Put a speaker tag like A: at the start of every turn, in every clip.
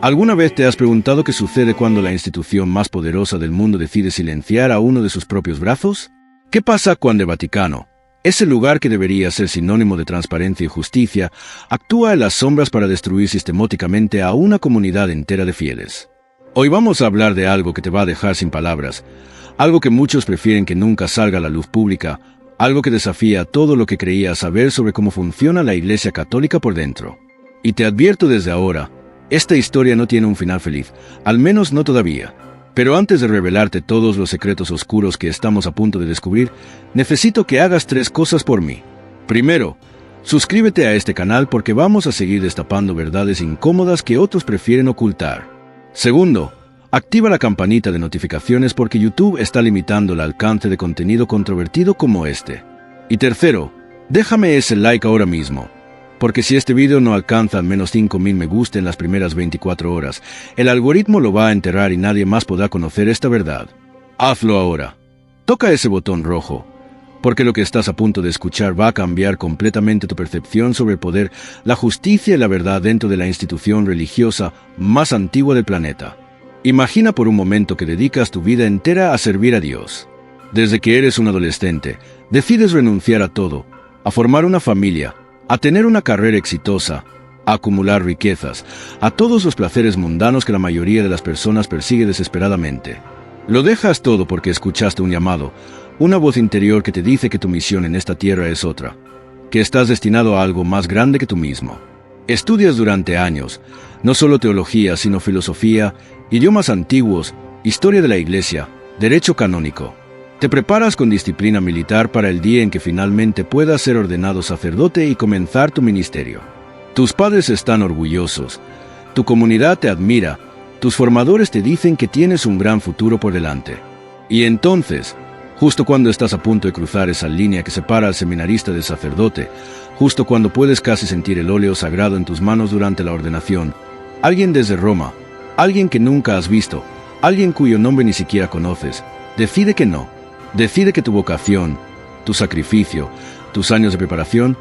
A: ¿Alguna vez te has preguntado qué sucede cuando la institución más poderosa del mundo decide silenciar a uno de sus propios brazos? ¿Qué pasa cuando el Vaticano, ese lugar que debería ser sinónimo de transparencia y justicia, actúa en las sombras para destruir sistemáticamente a una comunidad entera de fieles? Hoy vamos a hablar de algo que te va a dejar sin palabras, algo que muchos prefieren que nunca salga a la luz pública, algo que desafía todo lo que creías saber sobre cómo funciona la Iglesia Católica por dentro. Y te advierto desde ahora, esta historia no tiene un final feliz, al menos no todavía. Pero antes de revelarte todos los secretos oscuros que estamos a punto de descubrir, necesito que hagas 3 cosas por mí. Primero, suscríbete a este canal porque vamos a seguir destapando verdades incómodas que otros prefieren ocultar. Segundo, activa la campanita de notificaciones porque YouTube está limitando el alcance de contenido controvertido como este. Y tercero, déjame ese like ahora mismo, porque si este video no alcanza al menos 5,000 me gusta en las primeras 24 horas, el algoritmo lo va a enterrar y nadie más podrá conocer esta verdad. Hazlo ahora. Toca ese botón rojo, porque lo que estás a punto de escuchar va a cambiar completamente tu percepción sobre el poder, la justicia y la verdad dentro de la institución religiosa más antigua del planeta. Imagina por un momento que dedicas tu vida entera a servir a Dios. Desde que eres un adolescente, decides renunciar a todo, a formar una familia, a tener una carrera exitosa, a acumular riquezas, a todos los placeres mundanos que la mayoría de las personas persigue desesperadamente. Lo dejas todo porque escuchaste un llamado, una voz interior que te dice que tu misión en esta tierra es otra, que estás destinado a algo más grande que tú mismo. Estudias durante años, no solo teología, sino filosofía, idiomas antiguos, historia de la Iglesia, derecho canónico. Te preparas con disciplina militar para el día en que finalmente puedas ser ordenado sacerdote y comenzar tu ministerio. Tus padres están orgullosos, tu comunidad te admira, tus formadores te dicen que tienes un gran futuro por delante. Y entonces, justo cuando estás a punto de cruzar esa línea que separa al seminarista del sacerdote, justo cuando puedes casi sentir el óleo sagrado en tus manos durante la ordenación, alguien desde Roma, alguien que nunca has visto, alguien cuyo nombre ni siquiera conoces, decide que no. Decide que tu vocación, tu sacrificio, tus años de preparación,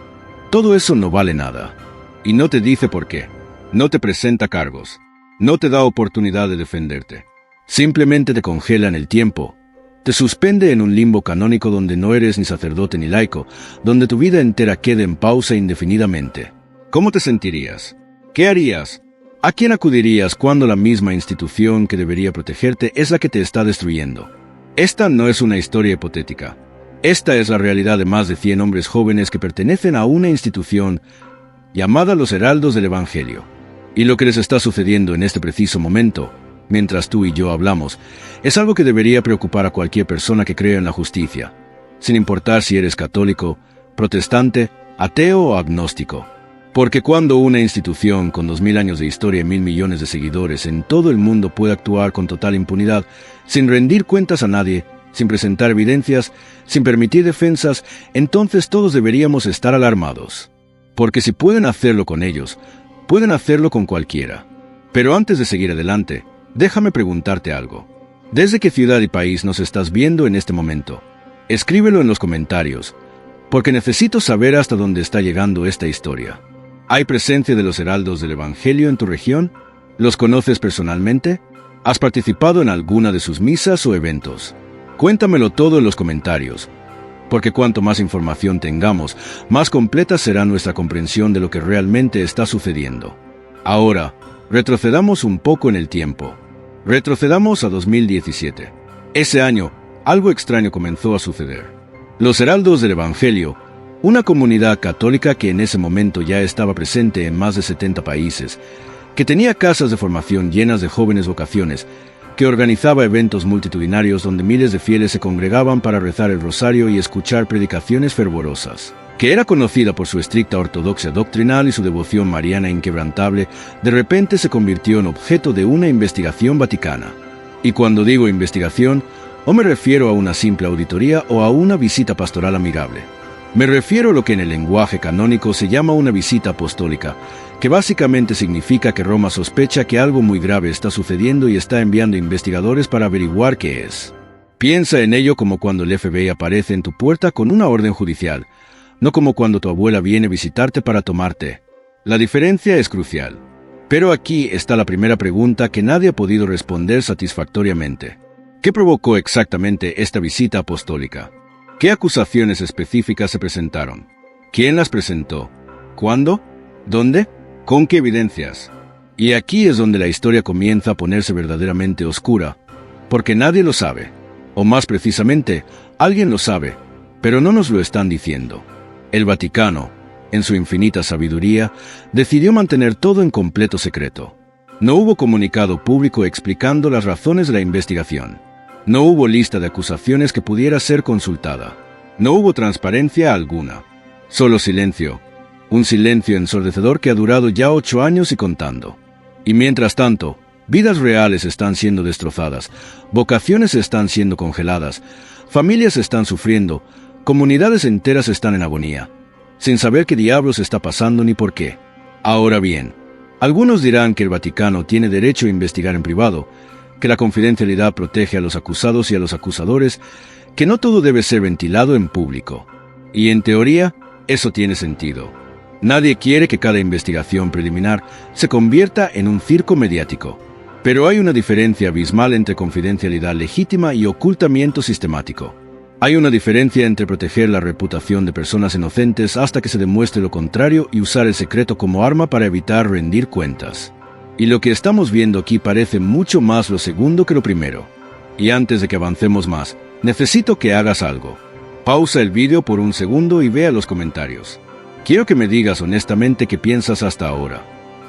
A: todo eso no vale nada. Y no te dice por qué. No te presenta cargos. No te da oportunidad de defenderte. Simplemente te congela en el tiempo. Te suspende en un limbo canónico donde no eres ni sacerdote ni laico, donde tu vida entera queda en pausa indefinidamente. ¿Cómo te sentirías? ¿Qué harías? ¿A quién acudirías cuando la misma institución que debería protegerte es la que te está destruyendo? Esta no es una historia hipotética. Esta es la realidad de más de 100 hombres jóvenes que pertenecen a una institución llamada los Heraldos del Evangelio. Y lo que les está sucediendo en este preciso momento, mientras tú y yo hablamos, es algo que debería preocupar a cualquier persona que crea en la justicia, sin importar si eres católico, protestante, ateo o agnóstico. Porque cuando una institución con 2000 años de historia y 1,000 millones de seguidores en todo el mundo puede actuar con total impunidad, sin rendir cuentas a nadie, sin presentar evidencias, sin permitir defensas, entonces todos deberíamos estar alarmados. Porque si pueden hacerlo con ellos, pueden hacerlo con cualquiera. Pero antes de seguir adelante, déjame preguntarte algo. ¿Desde qué ciudad y país nos estás viendo en este momento? Escríbelo en los comentarios, porque necesito saber hasta dónde está llegando esta historia. ¿Hay presencia de los heraldos del Evangelio en tu región? ¿Los conoces personalmente? ¿Has participado en alguna de sus misas o eventos? Cuéntamelo todo en los comentarios, porque cuanto más información tengamos, más completa será nuestra comprensión de lo que realmente está sucediendo. Ahora, retrocedamos un poco en el tiempo. Retrocedamos a 2017. Ese año, algo extraño comenzó a suceder. Los heraldos del Evangelio, una comunidad católica que en ese momento ya estaba presente en más de 70 países, que tenía casas de formación llenas de jóvenes vocaciones, que organizaba eventos multitudinarios donde miles de fieles se congregaban para rezar el rosario y escuchar predicaciones fervorosas, que era conocida por su estricta ortodoxia doctrinal y su devoción mariana inquebrantable, de repente se convirtió en objeto de una investigación vaticana. Y cuando digo investigación, no me refiero a una simple auditoría o a una visita pastoral amigable. Me refiero a lo que en el lenguaje canónico se llama una visita apostólica, que básicamente significa que Roma sospecha que algo muy grave está sucediendo y está enviando investigadores para averiguar qué es. Piensa en ello como cuando el FBI aparece en tu puerta con una orden judicial, no como cuando tu abuela viene a visitarte para tomarte. La diferencia es crucial. Pero aquí está la primera pregunta que nadie ha podido responder satisfactoriamente. ¿Qué provocó exactamente esta visita apostólica? ¿Qué acusaciones específicas se presentaron? ¿Quién las presentó? ¿Cuándo? ¿Dónde? ¿Con qué evidencias? Y aquí es donde la historia comienza a ponerse verdaderamente oscura, porque nadie lo sabe. O más precisamente, alguien lo sabe, pero no nos lo están diciendo. El Vaticano, en su infinita sabiduría, decidió mantener todo en completo secreto. No hubo comunicado público explicando las razones de la investigación. No hubo lista de acusaciones que pudiera ser consultada. No hubo transparencia alguna. Solo silencio. Un silencio ensordecedor que ha durado ya 8 años y contando. Y mientras tanto, vidas reales están siendo destrozadas, vocaciones están siendo congeladas, familias están sufriendo, comunidades enteras están en agonía, sin saber qué diablos está pasando ni por qué. Ahora bien, algunos dirán que el Vaticano tiene derecho a investigar en privado, que la confidencialidad protege a los acusados y a los acusadores, que no todo debe ser ventilado en público. Y en teoría, eso tiene sentido. Nadie quiere que cada investigación preliminar se convierta en un circo mediático. Pero hay una diferencia abismal entre confidencialidad legítima y ocultamiento sistemático. Hay una diferencia entre proteger la reputación de personas inocentes hasta que se demuestre lo contrario y usar el secreto como arma para evitar rendir cuentas. Y lo que estamos viendo aquí parece mucho más lo segundo que lo primero. Y antes de que avancemos más, necesito que hagas algo. Pausa el vídeo por un segundo y vea los comentarios. Quiero que me digas honestamente qué piensas hasta ahora.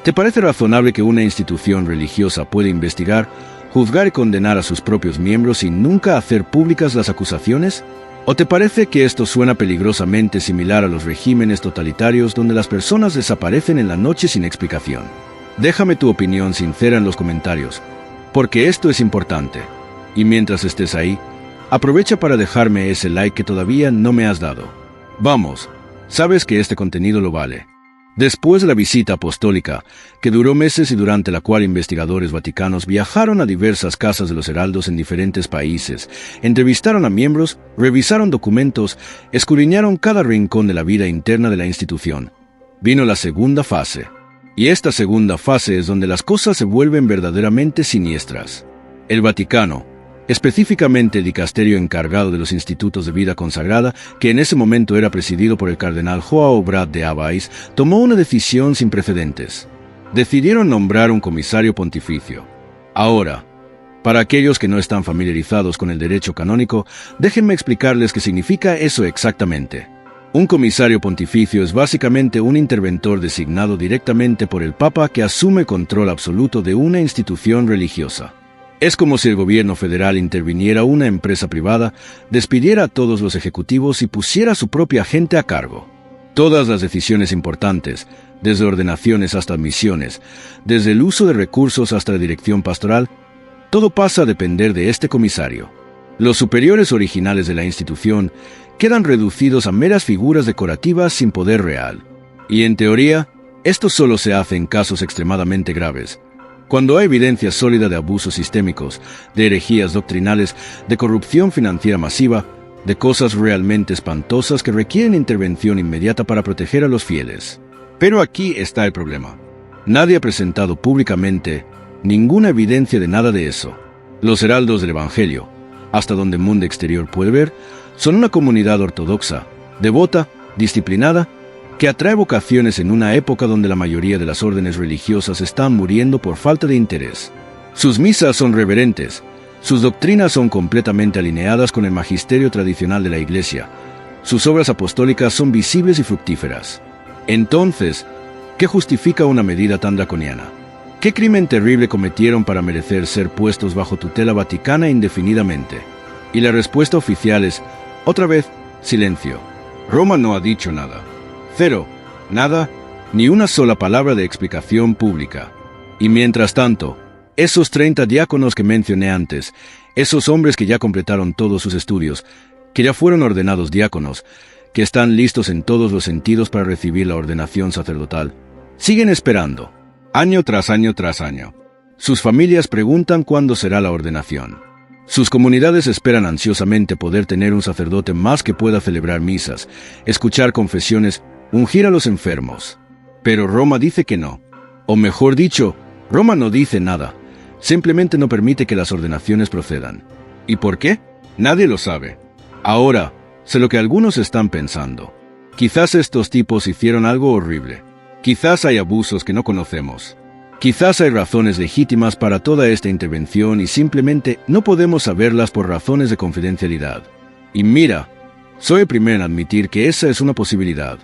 A: ¿Te parece razonable que una institución religiosa pueda investigar, juzgar y condenar a sus propios miembros sin nunca hacer públicas las acusaciones? ¿O te parece que esto suena peligrosamente similar a los regímenes totalitarios donde las personas desaparecen en la noche sin explicación? Déjame tu opinión sincera en los comentarios, porque esto es importante. Y mientras estés ahí, aprovecha para dejarme ese like que todavía no me has dado. Vamos. Sabes que este contenido lo vale. Después de la visita apostólica, que duró meses y durante la cual investigadores vaticanos viajaron a diversas casas de los heraldos en diferentes países, entrevistaron a miembros, revisaron documentos, escudriñaron cada rincón de la vida interna de la institución, vino la segunda fase. Y esta segunda fase es donde las cosas se vuelven verdaderamente siniestras. El Vaticano, específicamente el dicasterio encargado de los institutos de vida consagrada, que en ese momento era presidido por el cardenal João Brat de Abais, tomó una decisión sin precedentes. Decidieron nombrar un comisario pontificio. Ahora, para aquellos que no están familiarizados con el derecho canónico, déjenme explicarles qué significa eso exactamente. Un comisario pontificio es básicamente un interventor designado directamente por el Papa que asume control absoluto de una institución religiosa. Es como si el gobierno federal interviniera una empresa privada, despidiera a todos los ejecutivos y pusiera a su propia gente a cargo. Todas las decisiones importantes, desde ordenaciones hasta admisiones, desde el uso de recursos hasta la dirección pastoral, todo pasa a depender de este comisario. Los superiores originales de la institución quedan reducidos a meras figuras decorativas sin poder real. Y en teoría, esto solo se hace en casos extremadamente graves. Cuando hay evidencia sólida de abusos sistémicos, de herejías doctrinales, de corrupción financiera masiva, de cosas realmente espantosas que requieren intervención inmediata para proteger a los fieles. Pero aquí está el problema. Nadie ha presentado públicamente ninguna evidencia de nada de eso. Los heraldos del Evangelio, hasta donde el mundo exterior puede ver, son una comunidad ortodoxa, devota, disciplinada, que atrae vocaciones en una época donde la mayoría de las órdenes religiosas están muriendo por falta de interés. Sus misas son reverentes, sus doctrinas son completamente alineadas con el magisterio tradicional de la Iglesia, sus obras apostólicas son visibles y fructíferas. Entonces, ¿qué justifica una medida tan draconiana? ¿Qué crimen terrible cometieron para merecer ser puestos bajo tutela vaticana indefinidamente? Y la respuesta oficial es, otra vez, silencio. Roma no ha dicho nada. Cero, nada, ni una sola palabra de explicación pública. Y mientras tanto, esos 30 diáconos que mencioné antes, esos hombres que ya completaron todos sus estudios, que ya fueron ordenados diáconos, que están listos en todos los sentidos para recibir la ordenación sacerdotal, siguen esperando, año tras año tras año. Sus familias preguntan cuándo será la ordenación. Sus comunidades esperan ansiosamente poder tener un sacerdote más que pueda celebrar misas, escuchar confesiones, ungir a los enfermos. Pero Roma dice que no. O mejor dicho, Roma no dice nada, simplemente no permite que las ordenaciones procedan. ¿Y por qué? Nadie lo sabe. Ahora, sé lo que algunos están pensando. Quizás estos tipos hicieron algo horrible. Quizás hay abusos que no conocemos. Quizás hay razones legítimas para toda esta intervención y simplemente no podemos saberlas por razones de confidencialidad. Y mira, soy el primero en admitir que esa es una posibilidad.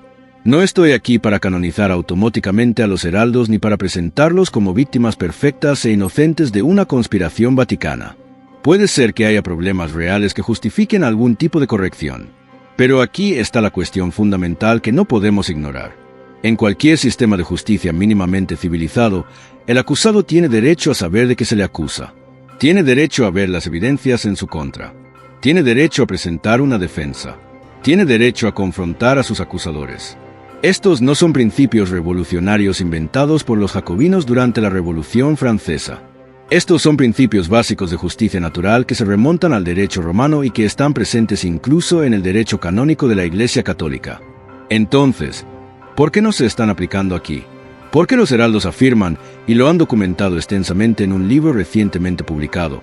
A: No estoy aquí para canonizar automáticamente a los heraldos ni para presentarlos como víctimas perfectas e inocentes de una conspiración vaticana. Puede ser que haya problemas reales que justifiquen algún tipo de corrección. Pero aquí está la cuestión fundamental que no podemos ignorar. En cualquier sistema de justicia mínimamente civilizado, el acusado tiene derecho a saber de qué se le acusa. Tiene derecho a ver las evidencias en su contra. Tiene derecho a presentar una defensa. Tiene derecho a confrontar a sus acusadores. Estos no son principios revolucionarios inventados por los jacobinos durante la Revolución Francesa. Estos son principios básicos de justicia natural que se remontan al derecho romano y que están presentes incluso en el derecho canónico de la Iglesia Católica. Entonces, ¿por qué no se están aplicando aquí? ¿Por qué los heraldos afirman, y lo han documentado extensamente en un libro recientemente publicado,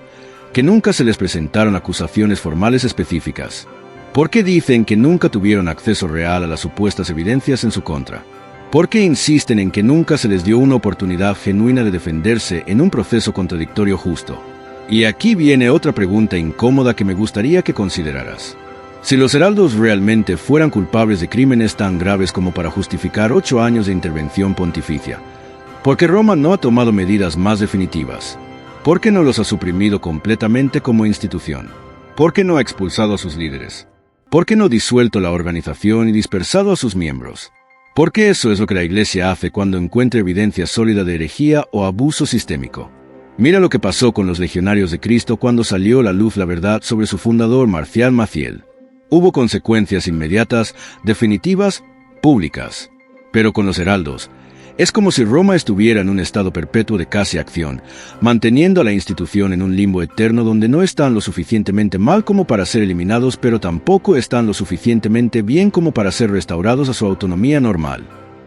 A: que nunca se les presentaron acusaciones formales específicas? ¿Por qué dicen que nunca tuvieron acceso real a las supuestas evidencias en su contra? ¿Por qué insisten en que nunca se les dio una oportunidad genuina de defenderse en un proceso contradictorio justo? Y aquí viene otra pregunta incómoda que me gustaría que consideraras. Si los heraldos realmente fueran culpables de crímenes tan graves como para justificar 8 años de intervención pontificia, ¿por qué Roma no ha tomado medidas más definitivas? ¿Por qué no los ha suprimido completamente como institución? ¿Por qué no ha expulsado a sus líderes? ¿Por qué no ha disuelto la organización y dispersado a sus miembros? Porque eso es lo que la Iglesia hace cuando encuentra evidencia sólida de herejía o abuso sistémico. Mira lo que pasó con los legionarios de Cristo cuando salió a la luz la verdad sobre su fundador Marcial Maciel. Hubo consecuencias inmediatas, definitivas, públicas. Pero con los heraldos, es como si Roma estuviera en un estado perpetuo de casi acción, manteniendo a la institución en un limbo eterno donde no están lo suficientemente mal como para ser eliminados, pero tampoco están lo suficientemente bien como para ser restaurados a su autonomía normal.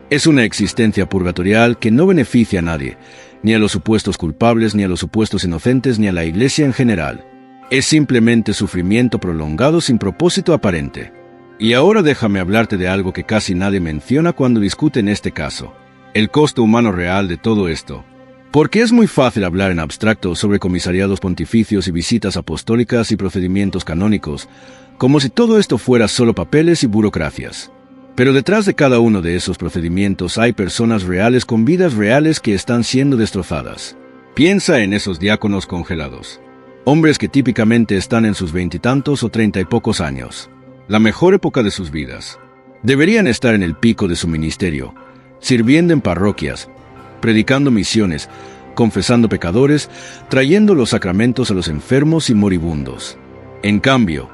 A: Es una existencia purgatorial que no beneficia a nadie, ni a los supuestos culpables, ni a los supuestos inocentes, ni a la Iglesia en general. Es simplemente sufrimiento prolongado sin propósito aparente. Y ahora déjame hablarte de algo que casi nadie menciona cuando discuten este caso: el costo humano real de todo esto. Porque es muy fácil hablar en abstracto sobre comisariados pontificios y visitas apostólicas y procedimientos canónicos, como si todo esto fuera solo papeles y burocracias. Pero detrás de cada uno de esos procedimientos hay personas reales con vidas reales que están siendo destrozadas. Piensa en esos diáconos congelados. Hombres que típicamente están en sus 20 y tantos o 30 y pocos años. La mejor época de sus vidas. Deberían estar en el pico de su ministerio, sirviendo en parroquias, predicando misiones, confesando pecadores, trayendo los sacramentos a los enfermos y moribundos. En cambio,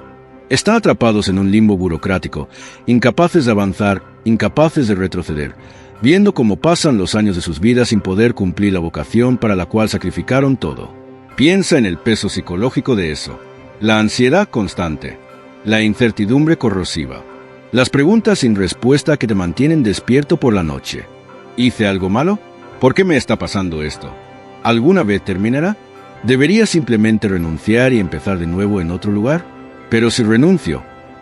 A: están atrapados en un limbo burocrático, incapaces de avanzar, incapaces de retroceder, viendo cómo pasan los años de sus vidas sin poder cumplir la vocación para la cual sacrificaron todo. Piensa en el peso psicológico de eso, la ansiedad constante, la incertidumbre corrosiva, las preguntas sin respuesta que te mantienen despierto por la noche. ¿Hice algo malo? ¿Por qué me está pasando esto? ¿Alguna vez terminará? ¿Debería simplemente renunciar y empezar de nuevo en otro lugar? Pero si renuncio,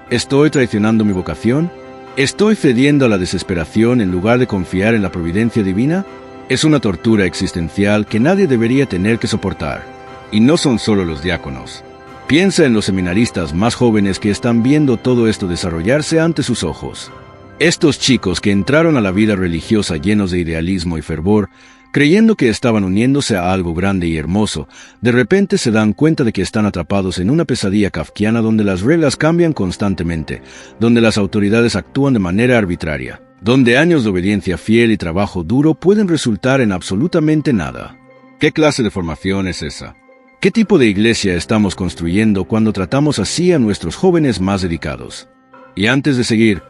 A: ¿estoy traicionando mi vocación? ¿Estoy cediendo a la desesperación en lugar de confiar en la providencia divina? Es una tortura existencial que nadie debería tener que soportar. Y no son solo los diáconos. Piensa en los seminaristas más jóvenes que están viendo todo esto desarrollarse ante sus ojos. Estos chicos que entraron a la vida religiosa llenos de idealismo y fervor, creyendo que estaban uniéndose a algo grande y hermoso, de repente se dan cuenta de que están atrapados en una pesadilla kafkiana donde las reglas cambian constantemente, donde las autoridades actúan de manera arbitraria, donde años de obediencia fiel y trabajo duro pueden resultar en absolutamente nada. ¿Qué clase de formación es esa? ¿Qué tipo de iglesia estamos construyendo cuando tratamos así a nuestros jóvenes más dedicados? Y antes de seguir,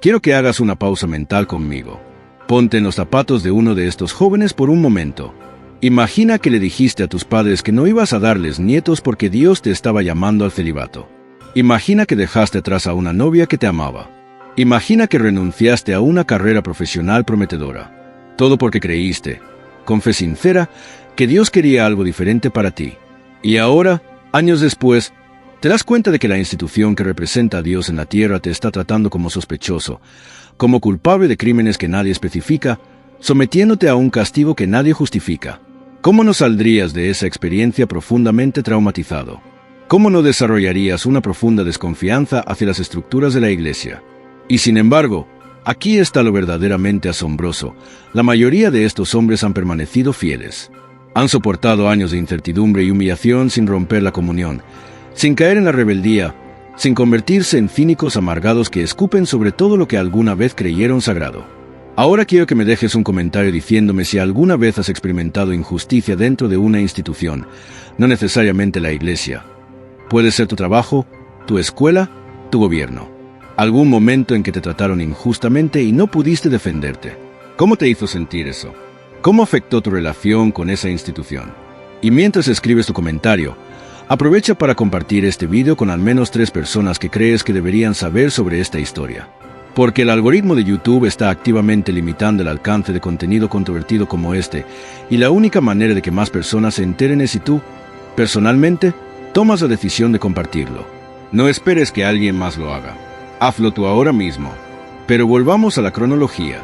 A: quiero que hagas una pausa mental conmigo. Ponte en los zapatos de uno de estos jóvenes por un momento. Imagina que le dijiste a tus padres que no ibas a darles nietos porque Dios te estaba llamando al celibato. Imagina que dejaste atrás a una novia que te amaba. Imagina que renunciaste a una carrera profesional prometedora. Todo porque creíste, con fe sincera, que Dios quería algo diferente para ti. Y ahora, años después, te das cuenta de que la institución que representa a Dios en la tierra te está tratando como sospechoso, como culpable de crímenes que nadie especifica, sometiéndote a un castigo que nadie justifica. ¿Cómo no saldrías de esa experiencia profundamente traumatizado? ¿Cómo no desarrollarías una profunda desconfianza hacia las estructuras de la Iglesia? Y sin embargo, aquí está lo verdaderamente asombroso. La mayoría de estos hombres han permanecido fieles. Han soportado años de incertidumbre y humillación sin romper la comunión, sin caer en la rebeldía, sin convertirse en cínicos amargados que escupen sobre todo lo que alguna vez creyeron sagrado. Ahora quiero que me dejes un comentario diciéndome si alguna vez has experimentado injusticia dentro de una institución, no necesariamente la Iglesia. Puede ser tu trabajo, tu escuela, tu gobierno. Algún momento en que te trataron injustamente y no pudiste defenderte. ¿Cómo te hizo sentir eso? ¿Cómo afectó tu relación con esa institución? Y mientras escribes tu comentario, aprovecha para compartir este video con al menos 3 personas que crees que deberían saber sobre esta historia. Porque el algoritmo de YouTube está activamente limitando el alcance de contenido controvertido como este, y la única manera de que más personas se enteren es si tú, personalmente, tomas la decisión de compartirlo. No esperes que alguien más lo haga. Hazlo tú ahora mismo. Pero volvamos a la cronología.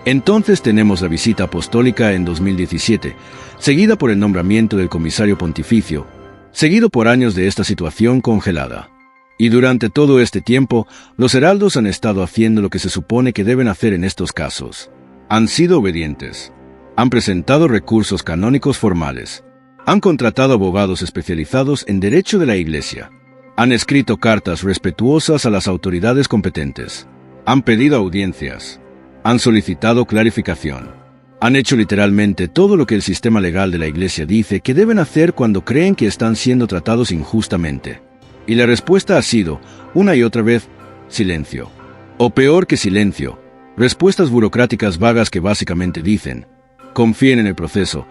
A: Entonces tenemos la visita apostólica en 2017, seguida por el nombramiento del comisario pontificio, seguido por años de esta situación congelada. Y durante todo este tiempo, los heraldos han estado haciendo lo que se supone que deben hacer en estos casos. Han sido obedientes. Han presentado recursos canónicos formales. Han contratado abogados especializados en derecho de la Iglesia. Han escrito cartas respetuosas a las autoridades competentes. Han pedido audiencias. Han solicitado clarificación. Han hecho literalmente todo lo que el sistema legal de la Iglesia dice que deben hacer cuando creen que están siendo tratados injustamente. Y la respuesta ha sido, una y otra vez, silencio. O peor que silencio, respuestas burocráticas vagas que básicamente dicen, confíen en el proceso,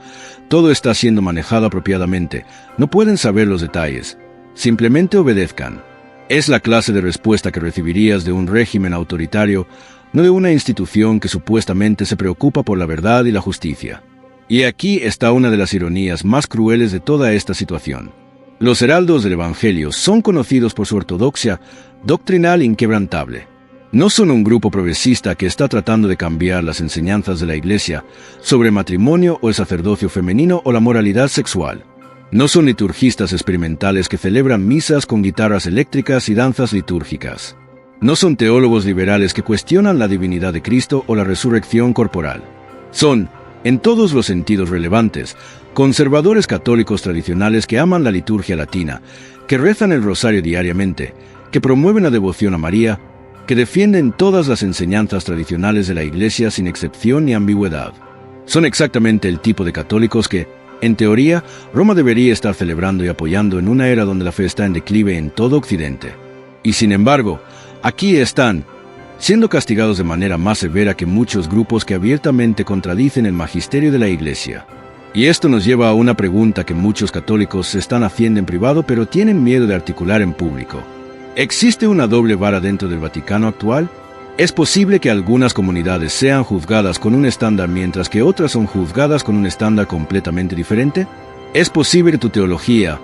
A: todo está siendo manejado apropiadamente, no pueden saber los detalles, simplemente obedezcan. Es la clase de respuesta que recibirías de un régimen autoritario, no de una institución que supuestamente se preocupa por la verdad y la justicia. Y aquí está una de las ironías más crueles de toda esta situación. Los heraldos del Evangelio son conocidos por su ortodoxia doctrinal inquebrantable. No son un grupo progresista que está tratando de cambiar las enseñanzas de la Iglesia sobre matrimonio o el sacerdocio femenino o la moralidad sexual. No son liturgistas experimentales que celebran misas con guitarras eléctricas y danzas litúrgicas. No son teólogos liberales que cuestionan la divinidad de Cristo o la resurrección corporal. Son, en todos los sentidos relevantes, conservadores católicos tradicionales que aman la liturgia latina, que rezan el rosario diariamente, que promueven la devoción a María, que defienden todas las enseñanzas tradicionales de la Iglesia sin excepción ni ambigüedad. Son exactamente el tipo de católicos que, en teoría, Roma debería estar celebrando y apoyando en una era donde la fe está en declive en todo Occidente. Y sin embargo, aquí están, siendo castigados de manera más severa que muchos grupos que abiertamente contradicen el magisterio de la Iglesia. Y esto nos lleva a una pregunta que muchos católicos se están haciendo en privado pero tienen miedo de articular en público. ¿Existe una doble vara dentro del Vaticano actual? ¿Es posible que algunas comunidades sean juzgadas con un estándar mientras que otras son juzgadas con un estándar completamente diferente? ¿Es posible que tu teología,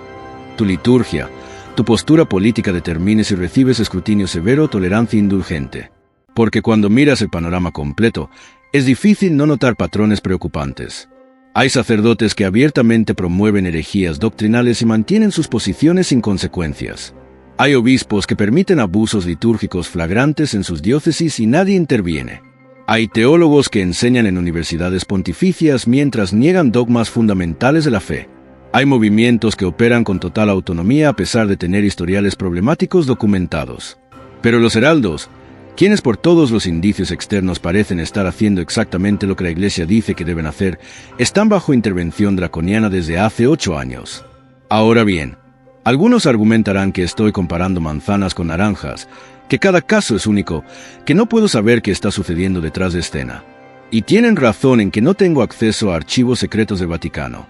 A: tu liturgia, tu postura política determine si recibes escrutinio severo o tolerancia indulgente? Porque cuando miras el panorama completo, es difícil no notar patrones preocupantes. Hay sacerdotes que abiertamente promueven herejías doctrinales y mantienen sus posiciones sin consecuencias. Hay obispos que permiten abusos litúrgicos flagrantes en sus diócesis y nadie interviene. Hay teólogos que enseñan en universidades pontificias mientras niegan dogmas fundamentales de la fe. Hay movimientos que operan con total autonomía a pesar de tener historiales problemáticos documentados. Pero los heraldos, quienes por todos los indicios externos parecen estar haciendo exactamente lo que la Iglesia dice que deben hacer, están bajo intervención draconiana desde hace 8 años. Ahora bien, algunos argumentarán que estoy comparando manzanas con naranjas, que cada caso es único, que no puedo saber qué está sucediendo detrás de escena. Y tienen razón en que no tengo acceso a archivos secretos del Vaticano.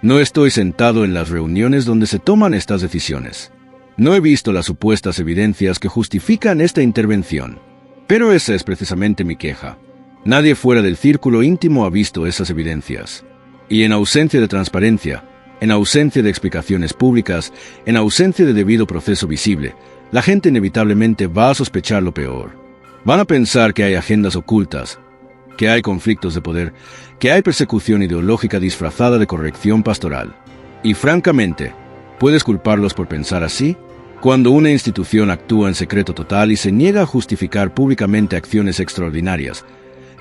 A: No estoy sentado en las reuniones donde se toman estas decisiones. No he visto las supuestas evidencias que justifican esta intervención. Pero esa es precisamente mi queja. Nadie fuera del círculo íntimo ha visto esas evidencias. Y en ausencia de transparencia, en ausencia de explicaciones públicas, en ausencia de debido proceso visible, la gente inevitablemente va a sospechar lo peor. Van a pensar que hay agendas ocultas, que hay conflictos de poder, que hay persecución ideológica disfrazada de corrección pastoral. Y francamente, ¿puedes culparlos por pensar así? Cuando una institución actúa en secreto total y se niega a justificar públicamente acciones extraordinarias,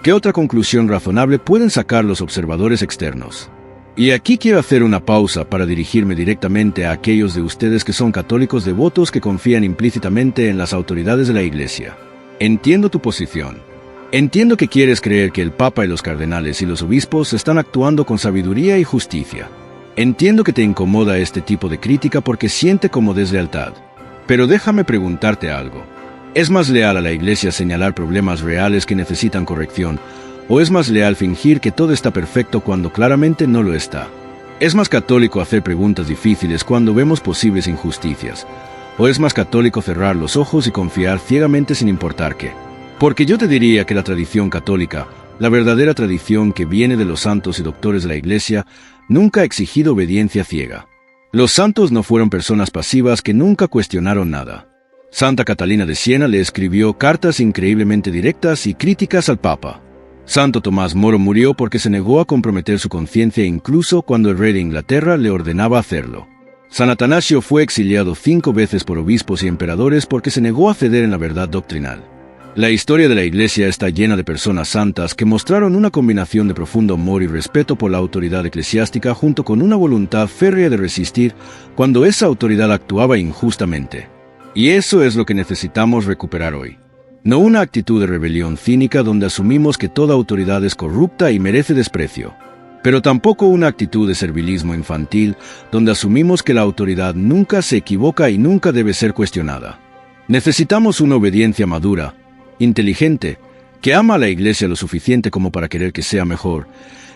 A: ¿qué otra conclusión razonable pueden sacar los observadores externos? Y aquí quiero hacer una pausa para dirigirme directamente a aquellos de ustedes que son católicos devotos que confían implícitamente en las autoridades de la Iglesia. Entiendo tu posición. Entiendo que quieres creer que el Papa y los cardenales y los obispos están actuando con sabiduría y justicia. Entiendo que te incomoda este tipo de crítica porque siente como deslealtad. Pero déjame preguntarte algo. ¿Es más leal a la Iglesia señalar problemas reales que necesitan corrección? ¿O es más leal fingir que todo está perfecto cuando claramente no lo está? ¿Es más católico hacer preguntas difíciles cuando vemos posibles injusticias? ¿O es más católico cerrar los ojos y confiar ciegamente sin importar qué? Porque yo te diría que la tradición católica, la verdadera tradición que viene de los santos y doctores de la Iglesia, nunca ha exigido obediencia ciega. Los santos no fueron personas pasivas que nunca cuestionaron nada. Santa Catalina de Siena le escribió cartas increíblemente directas y críticas al Papa. Santo Tomás Moro murió porque se negó a comprometer su conciencia incluso cuando el rey de Inglaterra le ordenaba hacerlo. San Atanasio fue exiliado 5 veces por obispos y emperadores porque se negó a ceder en la verdad doctrinal. La historia de la Iglesia está llena de personas santas que mostraron una combinación de profundo amor y respeto por la autoridad eclesiástica junto con una voluntad férrea de resistir cuando esa autoridad actuaba injustamente. Y eso es lo que necesitamos recuperar hoy. No una actitud de rebelión cínica donde asumimos que toda autoridad es corrupta y merece desprecio, pero tampoco una actitud de servilismo infantil donde asumimos que la autoridad nunca se equivoca y nunca debe ser cuestionada. Necesitamos una obediencia madura, inteligente, que ama a la Iglesia lo suficiente como para querer que sea mejor,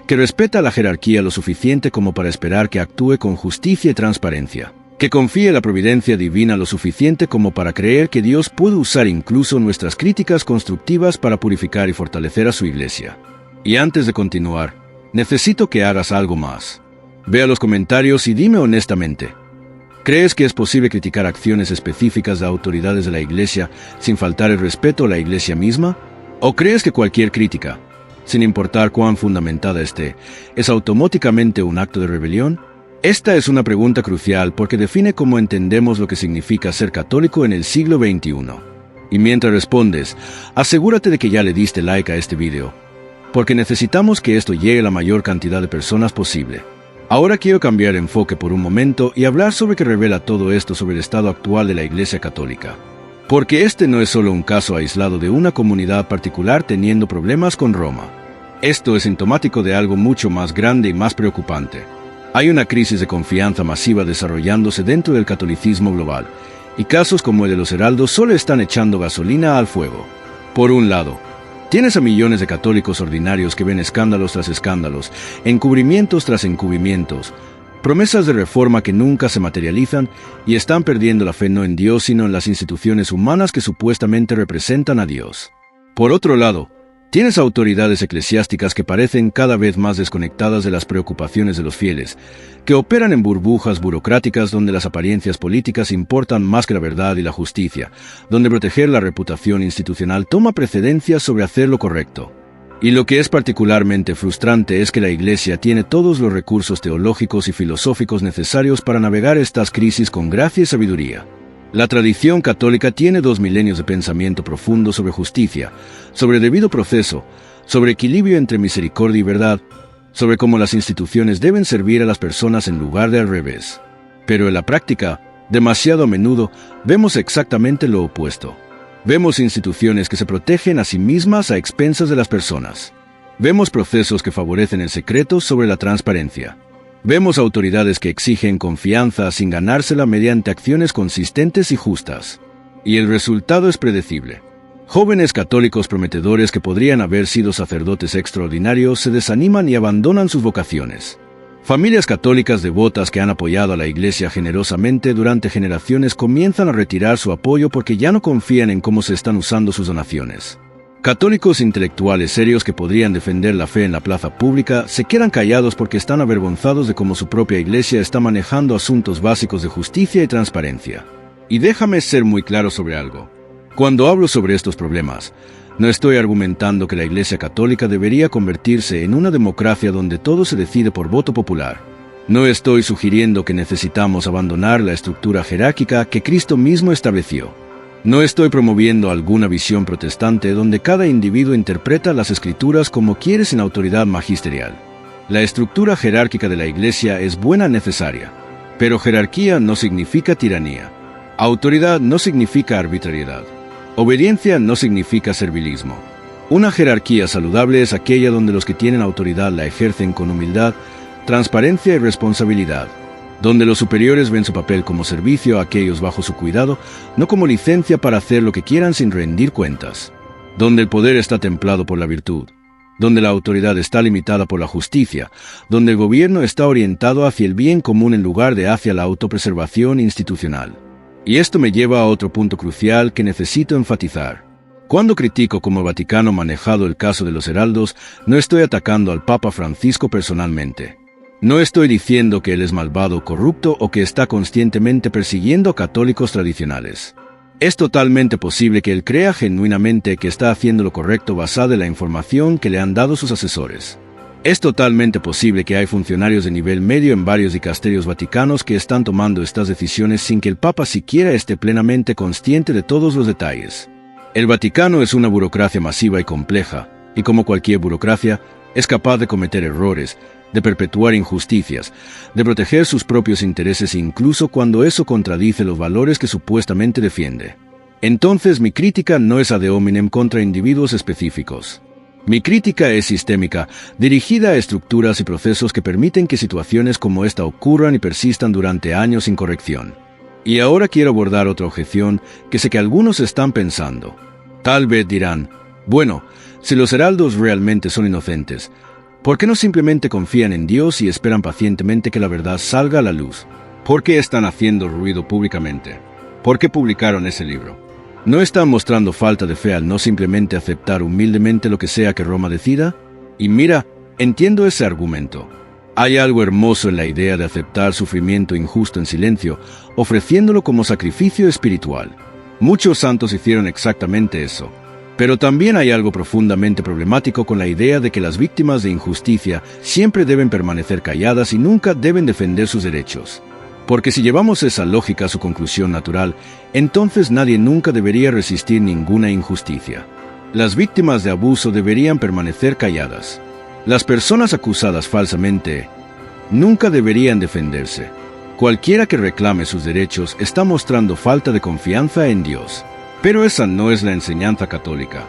A: que respeta a la jerarquía lo suficiente como para esperar que actúe con justicia y transparencia, que confíe en la providencia divina lo suficiente como para creer que Dios puede usar incluso nuestras críticas constructivas para purificar y fortalecer a su Iglesia. Y antes de continuar, necesito que hagas algo más. Ve a los comentarios y dime honestamente, ¿crees que es posible criticar acciones específicas de autoridades de la Iglesia sin faltar el respeto a la Iglesia misma? ¿O crees que cualquier crítica, sin importar cuán fundamentada esté, es automáticamente un acto de rebelión? Esta es una pregunta crucial porque define cómo entendemos lo que significa ser católico en el siglo XXI. Y mientras respondes, asegúrate de que ya le diste like a este video, porque necesitamos que esto llegue a la mayor cantidad de personas posible. Ahora quiero cambiar de enfoque por un momento y hablar sobre qué revela todo esto sobre el estado actual de la Iglesia Católica. Porque este no es solo un caso aislado de una comunidad particular teniendo problemas con Roma. Esto es sintomático de algo mucho más grande y más preocupante. Hay una crisis de confianza masiva desarrollándose dentro del catolicismo global, y casos como el de los heraldos solo están echando gasolina al fuego. Por un lado, tienes a millones de católicos ordinarios que ven escándalos tras escándalos, encubrimientos tras encubrimientos, promesas de reforma que nunca se materializan y están perdiendo la fe no en Dios sino en las instituciones humanas que supuestamente representan a Dios. Por otro lado, tienes autoridades eclesiásticas que parecen cada vez más desconectadas de las preocupaciones de los fieles, que operan en burbujas burocráticas donde las apariencias políticas importan más que la verdad y la justicia, donde proteger la reputación institucional toma precedencia sobre hacer lo correcto. Y lo que es particularmente frustrante es que la Iglesia tiene todos los recursos teológicos y filosóficos necesarios para navegar estas crisis con gracia y sabiduría. La tradición católica tiene 2 milenios de pensamiento profundo sobre justicia, sobre debido proceso, sobre equilibrio entre misericordia y verdad, sobre cómo las instituciones deben servir a las personas en lugar de al revés. Pero en la práctica, demasiado a menudo, vemos exactamente lo opuesto. Vemos instituciones que se protegen a sí mismas a expensas de las personas. Vemos procesos que favorecen el secreto sobre la transparencia. Vemos autoridades que exigen confianza sin ganársela mediante acciones consistentes y justas. Y el resultado es predecible. Jóvenes católicos prometedores que podrían haber sido sacerdotes extraordinarios se desaniman y abandonan sus vocaciones. Familias católicas devotas que han apoyado a la Iglesia generosamente durante generaciones comienzan a retirar su apoyo porque ya no confían en cómo se están usando sus donaciones. Católicos intelectuales serios que podrían defender la fe en la plaza pública se quedan callados porque están avergonzados de cómo su propia iglesia está manejando asuntos básicos de justicia y transparencia. Y déjame ser muy claro sobre algo. Cuando hablo sobre estos problemas, no estoy argumentando que la Iglesia Católica debería convertirse en una democracia donde todo se decide por voto popular. No estoy sugiriendo que necesitamos abandonar la estructura jerárquica que Cristo mismo estableció. No estoy promoviendo alguna visión protestante donde cada individuo interpreta las Escrituras como quiere sin autoridad magisterial. La estructura jerárquica de la Iglesia es buena y necesaria, pero jerarquía no significa tiranía. Autoridad no significa arbitrariedad. Obediencia no significa servilismo. Una jerarquía saludable es aquella donde los que tienen autoridad la ejercen con humildad, transparencia y responsabilidad, donde los superiores ven su papel como servicio a aquellos bajo su cuidado, no como licencia para hacer lo que quieran sin rendir cuentas, donde el poder está templado por la virtud, donde la autoridad está limitada por la justicia, donde el gobierno está orientado hacia el bien común en lugar de hacia la autopreservación institucional. Y esto me lleva a otro punto crucial que necesito enfatizar. Cuando critico cómo el Vaticano ha manejado el caso de los heraldos, no estoy atacando al Papa Francisco personalmente. No estoy diciendo que él es malvado o corrupto o que está conscientemente persiguiendo a católicos tradicionales. Es totalmente posible que él crea genuinamente que está haciendo lo correcto basado en la información que le han dado sus asesores. Es totalmente posible que hay funcionarios de nivel medio en varios dicasterios vaticanos que están tomando estas decisiones sin que el Papa siquiera esté plenamente consciente de todos los detalles. El Vaticano es una burocracia masiva y compleja, y como cualquier burocracia, es capaz de cometer errores, de perpetuar injusticias, de proteger sus propios intereses incluso cuando eso contradice los valores que supuestamente defiende. Entonces mi crítica no es ad hominem contra individuos específicos. Mi crítica es sistémica, dirigida a estructuras y procesos que permiten que situaciones como esta ocurran y persistan durante años sin corrección. Y ahora quiero abordar otra objeción que sé que algunos están pensando. Tal vez dirán, bueno, si los heraldos realmente son inocentes, ¿por qué no simplemente confían en Dios y esperan pacientemente que la verdad salga a la luz? ¿Por qué están haciendo ruido públicamente? ¿Por qué publicaron ese libro? ¿No están mostrando falta de fe al no simplemente aceptar humildemente lo que sea que Roma decida? Y mira, entiendo ese argumento. Hay algo hermoso en la idea de aceptar sufrimiento injusto en silencio, ofreciéndolo como sacrificio espiritual. Muchos santos hicieron exactamente eso. Pero también hay algo profundamente problemático con la idea de que las víctimas de injusticia siempre deben permanecer calladas y nunca deben defender sus derechos. Porque si llevamos esa lógica a su conclusión natural, entonces nadie nunca debería resistir ninguna injusticia. Las víctimas de abuso deberían permanecer calladas. Las personas acusadas falsamente nunca deberían defenderse. Cualquiera que reclame sus derechos está mostrando falta de confianza en Dios. Pero esa no es la enseñanza católica.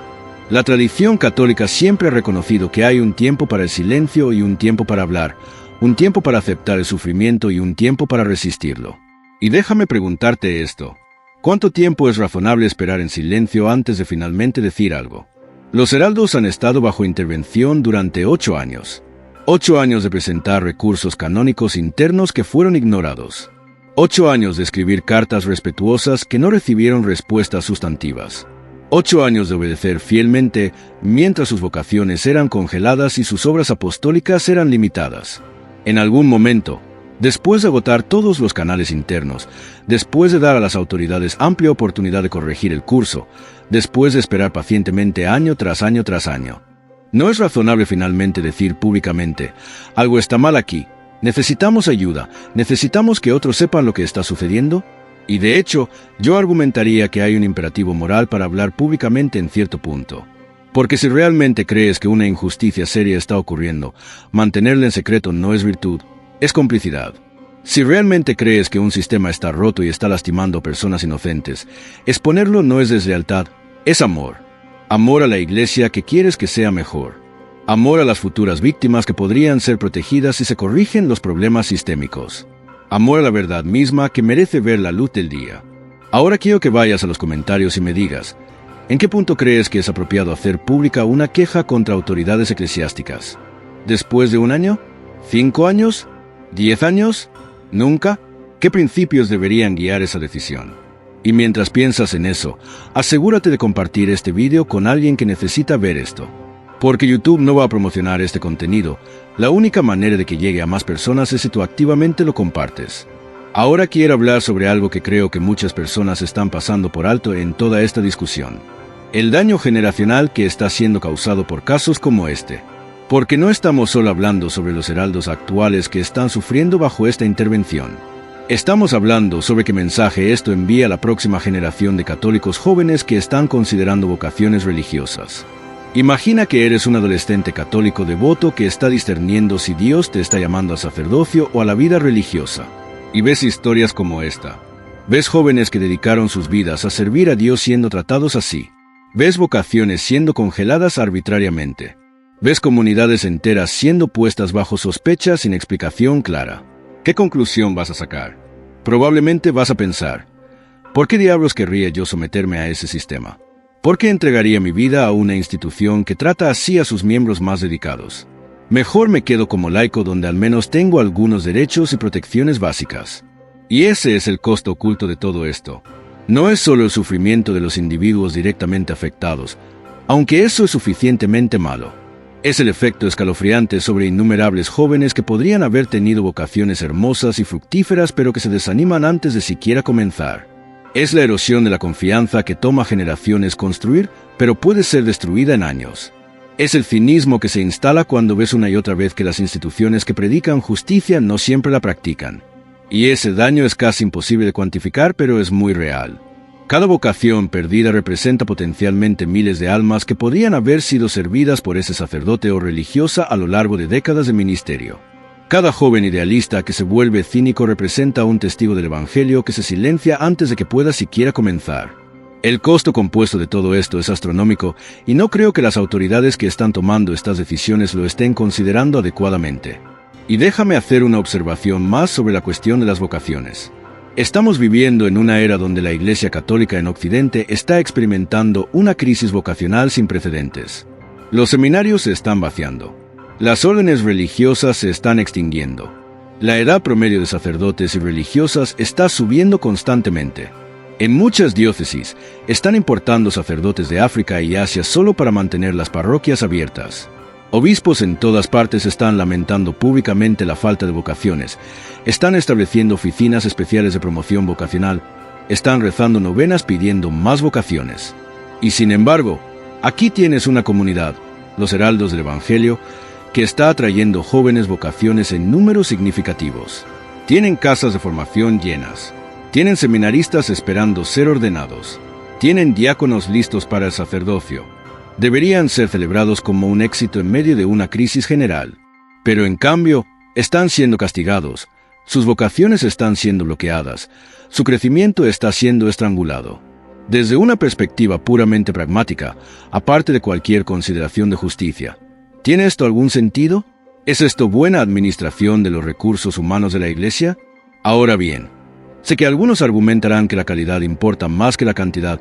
A: La tradición católica siempre ha reconocido que hay un tiempo para el silencio y un tiempo para hablar, un tiempo para aceptar el sufrimiento y un tiempo para resistirlo. Y déjame preguntarte esto. ¿Cuánto tiempo es razonable esperar en silencio antes de finalmente decir algo? Los heraldos han estado bajo intervención durante 8 años. 8 años de presentar recursos canónicos internos que fueron ignorados. 8 años de escribir cartas respetuosas que no recibieron respuestas sustantivas. 8 años de obedecer fielmente mientras sus vocaciones eran congeladas y sus obras apostólicas eran limitadas. En algún momento, después de agotar todos los canales internos, después de dar a las autoridades amplia oportunidad de corregir el curso, después de esperar pacientemente año tras año tras año, ¿no es razonable finalmente decir públicamente, algo está mal aquí, necesitamos ayuda, necesitamos que otros sepan lo que está sucediendo? Y de hecho, yo argumentaría que hay un imperativo moral para hablar públicamente en cierto punto. Porque si realmente crees que una injusticia seria está ocurriendo, mantenerla en secreto no es virtud, es complicidad. Si realmente crees que un sistema está roto y está lastimando a personas inocentes, exponerlo no es deslealtad, es amor. Amor a la Iglesia que quieres que sea mejor. Amor a las futuras víctimas que podrían ser protegidas si se corrigen los problemas sistémicos. Amor a la verdad misma que merece ver la luz del día. Ahora quiero que vayas a los comentarios y me digas, ¿en qué punto crees que es apropiado hacer pública una queja contra autoridades eclesiásticas? ¿Después de 1 año? ¿5 años? ¿10 años? ¿Nunca? ¿Qué principios deberían guiar esa decisión? Y mientras piensas en eso, asegúrate de compartir este video con alguien que necesita ver esto. Porque YouTube no va a promocionar este contenido. La única manera de que llegue a más personas es si tú activamente lo compartes. Ahora quiero hablar sobre algo que creo que muchas personas están pasando por alto en toda esta discusión. El daño generacional que está siendo causado por casos como este. Porque no estamos solo hablando sobre los heraldos actuales que están sufriendo bajo esta intervención. Estamos hablando sobre qué mensaje esto envía a la próxima generación de católicos jóvenes que están considerando vocaciones religiosas. Imagina que eres un adolescente católico devoto que está discerniendo si Dios te está llamando al sacerdocio o a la vida religiosa. Y ves historias como esta. Ves jóvenes que dedicaron sus vidas a servir a Dios siendo tratados así. Ves vocaciones siendo congeladas arbitrariamente. Ves comunidades enteras siendo puestas bajo sospecha sin explicación clara. ¿Qué conclusión vas a sacar? Probablemente vas a pensar, ¿por qué diablos querría yo someterme a ese sistema? ¿Por qué entregaría mi vida a una institución que trata así a sus miembros más dedicados? Mejor me quedo como laico donde al menos tengo algunos derechos y protecciones básicas. Y ese es el costo oculto de todo esto. No es solo el sufrimiento de los individuos directamente afectados, aunque eso es suficientemente malo. Es el efecto escalofriante sobre innumerables jóvenes que podrían haber tenido vocaciones hermosas y fructíferas pero que se desaniman antes de siquiera comenzar. Es la erosión de la confianza que toma generaciones construir, pero puede ser destruida en años. Es el cinismo que se instala cuando ves una y otra vez que las instituciones que predican justicia no siempre la practican. Y ese daño es casi imposible de cuantificar, pero es muy real. Cada vocación perdida representa potencialmente miles de almas que podrían haber sido servidas por ese sacerdote o religiosa a lo largo de décadas de ministerio. Cada joven idealista que se vuelve cínico representa a un testigo del Evangelio que se silencia antes de que pueda siquiera comenzar. El costo compuesto de todo esto es astronómico y no creo que las autoridades que están tomando estas decisiones lo estén considerando adecuadamente. Y déjame hacer una observación más sobre la cuestión de las vocaciones. Estamos viviendo en una era donde la Iglesia Católica en Occidente está experimentando una crisis vocacional sin precedentes. Los seminarios se están vaciando. Las órdenes religiosas se están extinguiendo. La edad promedio de sacerdotes y religiosas está subiendo constantemente. En muchas diócesis están importando sacerdotes de África y Asia solo para mantener las parroquias abiertas. Obispos en todas partes están lamentando públicamente la falta de vocaciones, están estableciendo oficinas especiales de promoción vocacional, están rezando novenas pidiendo más vocaciones. Y sin embargo, aquí tienes una comunidad, los heraldos del Evangelio, que está atrayendo jóvenes vocaciones en números significativos. Tienen casas de formación llenas, tienen seminaristas esperando ser ordenados, tienen diáconos listos para el sacerdocio. Deberían ser celebrados como un éxito en medio de una crisis general. Pero en cambio, están siendo castigados, sus vocaciones están siendo bloqueadas, su crecimiento está siendo estrangulado. Desde una perspectiva puramente pragmática, aparte de cualquier consideración de justicia, ¿tiene esto algún sentido? ¿Es esto buena administración de los recursos humanos de la Iglesia? Ahora bien, sé que algunos argumentarán que la calidad importa más que la cantidad,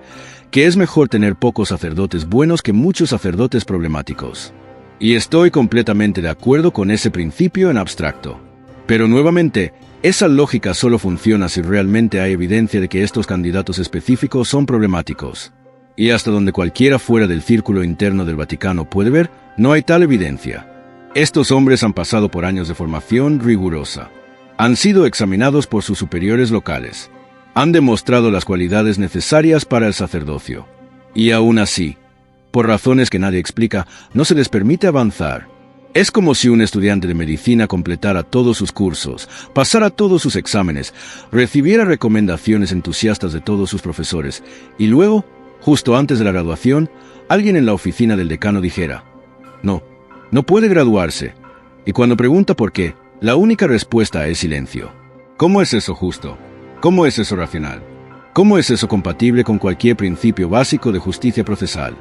A: que es mejor tener pocos sacerdotes buenos que muchos sacerdotes problemáticos. Y estoy completamente de acuerdo con ese principio en abstracto. Pero nuevamente, esa lógica solo funciona si realmente hay evidencia de que estos candidatos específicos son problemáticos. Y hasta donde cualquiera fuera del círculo interno del Vaticano puede ver, no hay tal evidencia. Estos hombres han pasado por años de formación rigurosa. Han sido examinados por sus superiores locales. Han demostrado las cualidades necesarias para el sacerdocio. Y aún así, por razones que nadie explica, no se les permite avanzar. Es como si un estudiante de medicina completara todos sus cursos, pasara todos sus exámenes, recibiera recomendaciones entusiastas de todos sus profesores, y luego, justo antes de la graduación, alguien en la oficina del decano dijera, no puede graduarse. Y cuando pregunta por qué, la única respuesta es silencio. ¿Cómo es eso justo? ¿Cómo es eso racional? ¿Cómo es eso compatible con cualquier principio básico de justicia procesal?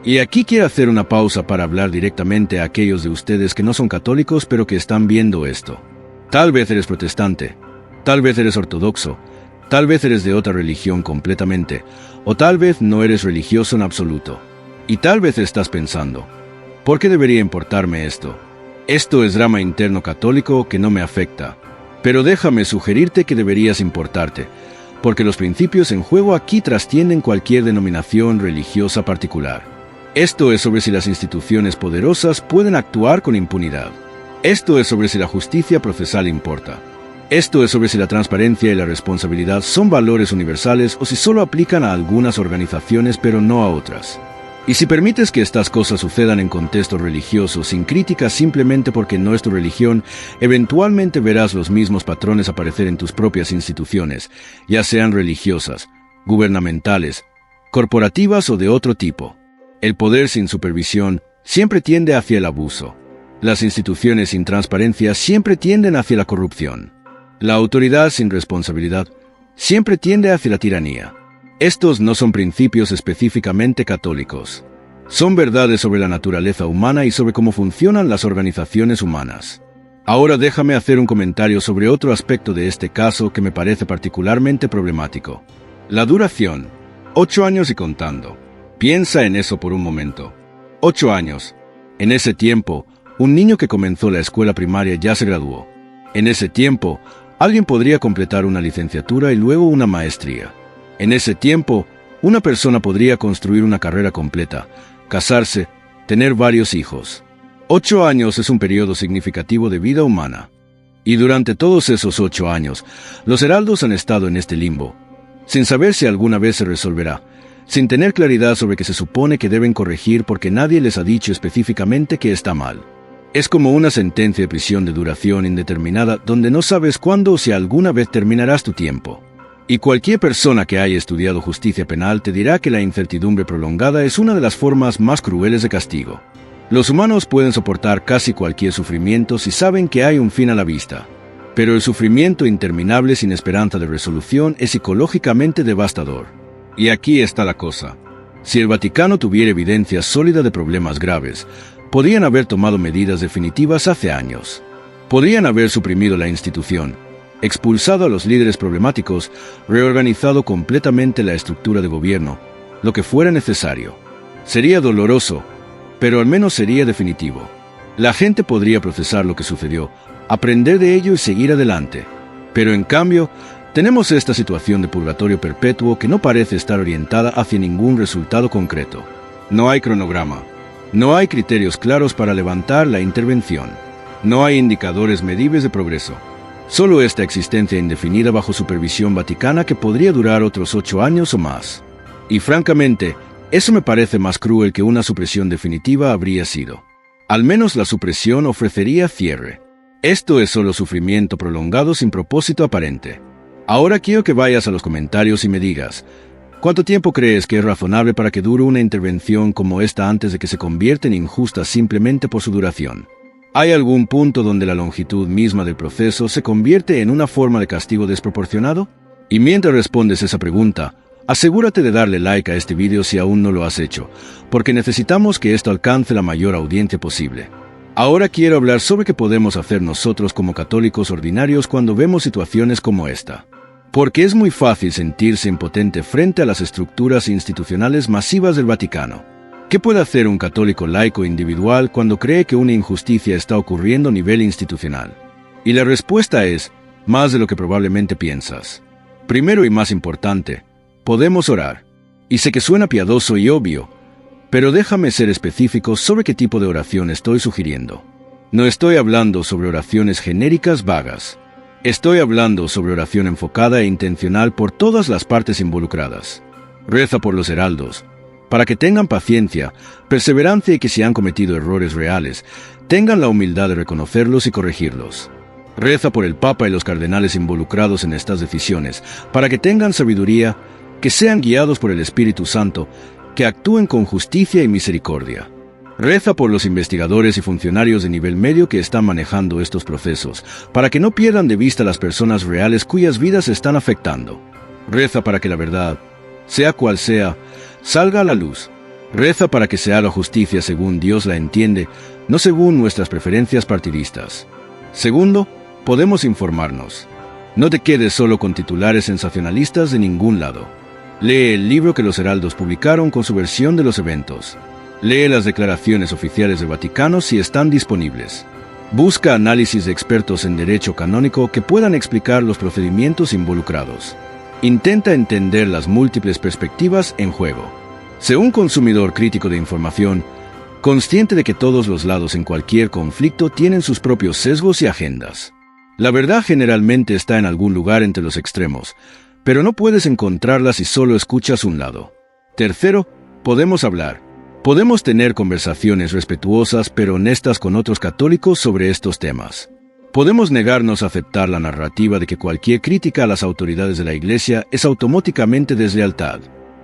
A: Y aquí quiero hacer una pausa para hablar directamente a aquellos de ustedes que no son católicos pero que están viendo esto. Tal vez eres protestante, tal vez eres ortodoxo, tal vez eres de otra religión completamente, o tal vez no eres religioso en absoluto. Y tal vez estás pensando, ¿por qué debería importarme esto? Esto es drama interno católico que no me afecta. Pero déjame sugerirte que deberías importarte, porque los principios en juego aquí trascienden cualquier denominación religiosa particular. Esto es sobre si las instituciones poderosas pueden actuar con impunidad. Esto es sobre si la justicia procesal importa. Esto es sobre si la transparencia y la responsabilidad son valores universales o si solo aplican a algunas organizaciones pero no a otras. Y si permites que estas cosas sucedan en contextos religiosos sin crítica simplemente porque no es tu religión, eventualmente verás los mismos patrones aparecer en tus propias instituciones, ya sean religiosas, gubernamentales, corporativas o de otro tipo. El poder sin supervisión siempre tiende hacia el abuso. Las instituciones sin transparencia siempre tienden hacia la corrupción. La autoridad sin responsabilidad siempre tiende hacia la tiranía. Estos no son principios específicamente católicos. Son verdades sobre la naturaleza humana y sobre cómo funcionan las organizaciones humanas. Ahora déjame hacer un comentario sobre otro aspecto de este caso que me parece particularmente problemático. La duración. 8 años y contando. Piensa en eso por un momento. 8 años. En ese tiempo, un niño que comenzó la escuela primaria ya se graduó. En ese tiempo, alguien podría completar una licenciatura y luego una maestría. En ese tiempo, una persona podría construir una carrera completa, casarse, tener varios hijos. 8 años es un periodo significativo de vida humana. Y durante todos esos 8 años, los heraldos han estado en este limbo, sin saber si alguna vez se resolverá, sin tener claridad sobre qué se supone que deben corregir porque nadie les ha dicho específicamente que está mal. Es como una sentencia de prisión de duración indeterminada donde no sabes cuándo o si alguna vez terminarás tu tiempo. Y cualquier persona que haya estudiado justicia penal te dirá que la incertidumbre prolongada es una de las formas más crueles de castigo. Los humanos pueden soportar casi cualquier sufrimiento si saben que hay un fin a la vista. Pero el sufrimiento interminable sin esperanza de resolución es psicológicamente devastador. Y aquí está la cosa. Si el Vaticano tuviera evidencia sólida de problemas graves, podrían haber tomado medidas definitivas hace años. Podrían haber suprimido la institución, expulsado a los líderes problemáticos, reorganizado completamente la estructura de gobierno, lo que fuera necesario. Sería doloroso, pero al menos sería definitivo. La gente podría procesar lo que sucedió, aprender de ello y seguir adelante. Pero en cambio, tenemos esta situación de purgatorio perpetuo que no parece estar orientada hacia ningún resultado concreto. No hay cronograma. No hay criterios claros para levantar la intervención. No hay indicadores medibles de progreso. Solo esta existencia indefinida bajo supervisión vaticana que podría durar otros 8 años o más. Y francamente, eso me parece más cruel que una supresión definitiva habría sido. Al menos la supresión ofrecería cierre. Esto es solo sufrimiento prolongado sin propósito aparente. Ahora quiero que vayas a los comentarios y me digas, ¿cuánto tiempo crees que es razonable para que dure una intervención como esta antes de que se convierta en injusta simplemente por su duración? ¿Hay algún punto donde la longitud misma del proceso se convierte en una forma de castigo desproporcionado? Y mientras respondes esa pregunta, asegúrate de darle like a este video si aún no lo has hecho, porque necesitamos que esto alcance la mayor audiencia posible. Ahora quiero hablar sobre qué podemos hacer nosotros como católicos ordinarios cuando vemos situaciones como esta. Porque es muy fácil sentirse impotente frente a las estructuras institucionales masivas del Vaticano. ¿Qué puede hacer un católico laico individual cuando cree que una injusticia está ocurriendo a nivel institucional? Y la respuesta es, más de lo que probablemente piensas. Primero y más importante, podemos orar. Y sé que suena piadoso y obvio, pero déjame ser específico sobre qué tipo de oración estoy sugiriendo. No estoy hablando sobre oraciones genéricas vagas. Estoy hablando sobre oración enfocada e intencional por todas las partes involucradas. Reza por los heraldos, para que tengan paciencia, perseverancia y que si han cometido errores reales, tengan la humildad de reconocerlos y corregirlos. Reza por el Papa y los cardenales involucrados en estas decisiones, para que tengan sabiduría, que sean guiados por el Espíritu Santo, que actúen con justicia y misericordia. Reza por los investigadores y funcionarios de nivel medio que están manejando estos procesos, para que no pierdan de vista las personas reales cuyas vidas se están afectando. Reza para que la verdad, sea cual sea, salga a la luz. Reza para que se haga justicia según Dios la entiende, no según nuestras preferencias partidistas. Segundo, podemos informarnos. No te quedes solo con titulares sensacionalistas de ningún lado. Lee el libro que los heraldos publicaron con su versión de los eventos. Lee las declaraciones oficiales del Vaticano si están disponibles. Busca análisis de expertos en derecho canónico que puedan explicar los procedimientos involucrados. Intenta entender las múltiples perspectivas en juego. Sé un consumidor crítico de información, consciente de que todos los lados en cualquier conflicto tienen sus propios sesgos y agendas. La verdad generalmente está en algún lugar entre los extremos, pero no puedes encontrarla si solo escuchas un lado. Tercero, podemos hablar. Podemos tener conversaciones respetuosas pero honestas con otros católicos sobre estos temas. Podemos negarnos a aceptar la narrativa de que cualquier crítica a las autoridades de la Iglesia es automáticamente deslealtad.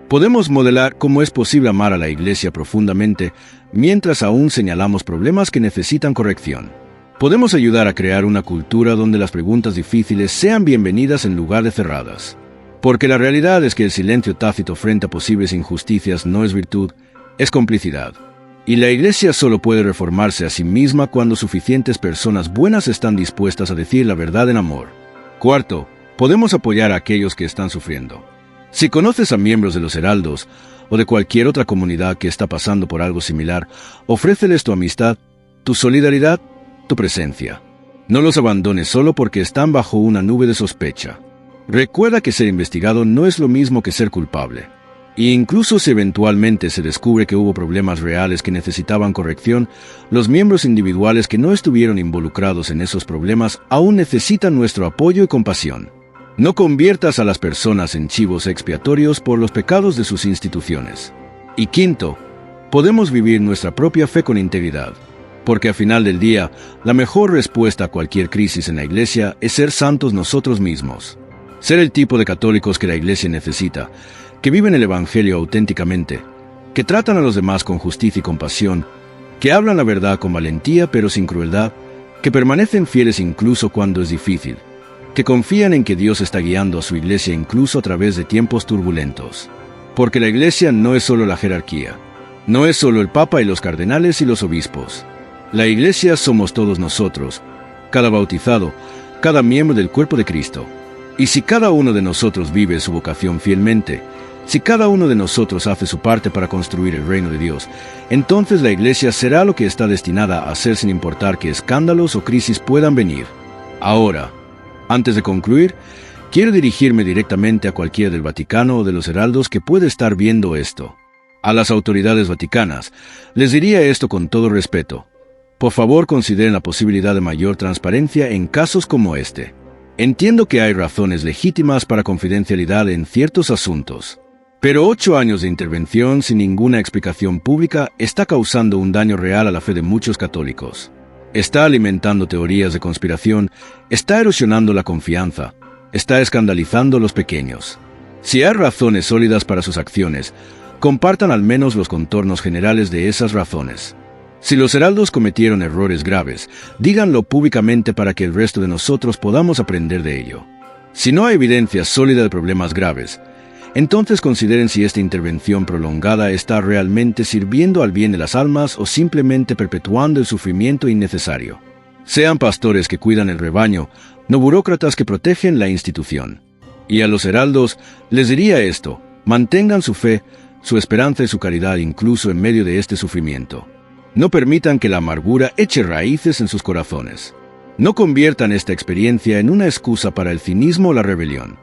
A: Podemos modelar cómo es posible amar a la Iglesia profundamente mientras aún señalamos problemas que necesitan corrección. Podemos ayudar a crear una cultura donde las preguntas difíciles sean bienvenidas en lugar de cerradas. Porque la realidad es que el silencio tácito frente a posibles injusticias no es virtud, es complicidad. Y la Iglesia solo puede reformarse a sí misma cuando suficientes personas buenas están dispuestas a decir la verdad en amor. Cuarto, podemos apoyar a aquellos que están sufriendo. Si conoces a miembros de los Heraldos o de cualquier otra comunidad que está pasando por algo similar, ofréceles tu amistad, tu solidaridad, tu presencia. No los abandones solo porque están bajo una nube de sospecha. Recuerda que ser investigado no es lo mismo que ser culpable. E incluso si eventualmente se descubre que hubo problemas reales que necesitaban corrección, los miembros individuales que no estuvieron involucrados en esos problemas aún necesitan nuestro apoyo y compasión. No conviertas a las personas en chivos expiatorios por los pecados de sus instituciones. Y quinto, podemos vivir nuestra propia fe con integridad. Porque al final del día, la mejor respuesta a cualquier crisis en la Iglesia es ser santos nosotros mismos. Ser el tipo de católicos que la Iglesia necesita, que viven el Evangelio auténticamente, que tratan a los demás con justicia y compasión, que hablan la verdad con valentía pero sin crueldad, que permanecen fieles incluso cuando es difícil, que confían en que Dios está guiando a su Iglesia incluso a través de tiempos turbulentos. Porque la Iglesia no es solo la jerarquía, no es solo el Papa y los cardenales y los obispos. La Iglesia somos todos nosotros, cada bautizado, cada miembro del cuerpo de Cristo. Y si cada uno de nosotros vive su vocación fielmente, si cada uno de nosotros hace su parte para construir el reino de Dios, entonces la Iglesia será lo que está destinada a ser sin importar qué escándalos o crisis puedan venir. Ahora, antes de concluir, quiero dirigirme directamente a cualquiera del Vaticano o de los heraldos que puede estar viendo esto. A las autoridades vaticanas, les diría esto con todo respeto. Por favor, consideren la posibilidad de mayor transparencia en casos como este. Entiendo que hay razones legítimas para confidencialidad en ciertos asuntos, pero 8 años de intervención sin ninguna explicación pública está causando un daño real a la fe de muchos católicos. Está alimentando teorías de conspiración, está erosionando la confianza, está escandalizando a los pequeños. Si hay razones sólidas para sus acciones, compartan al menos los contornos generales de esas razones. Si los heraldos cometieron errores graves, díganlo públicamente para que el resto de nosotros podamos aprender de ello. Si no hay evidencia sólida de problemas graves, entonces consideren si esta intervención prolongada está realmente sirviendo al bien de las almas o simplemente perpetuando el sufrimiento innecesario. Sean pastores que cuidan el rebaño, no burócratas que protegen la institución. Y a los heraldos les diría esto: mantengan su fe, su esperanza y su caridad incluso en medio de este sufrimiento. No permitan que la amargura eche raíces en sus corazones. No conviertan esta experiencia en una excusa para el cinismo o la rebelión.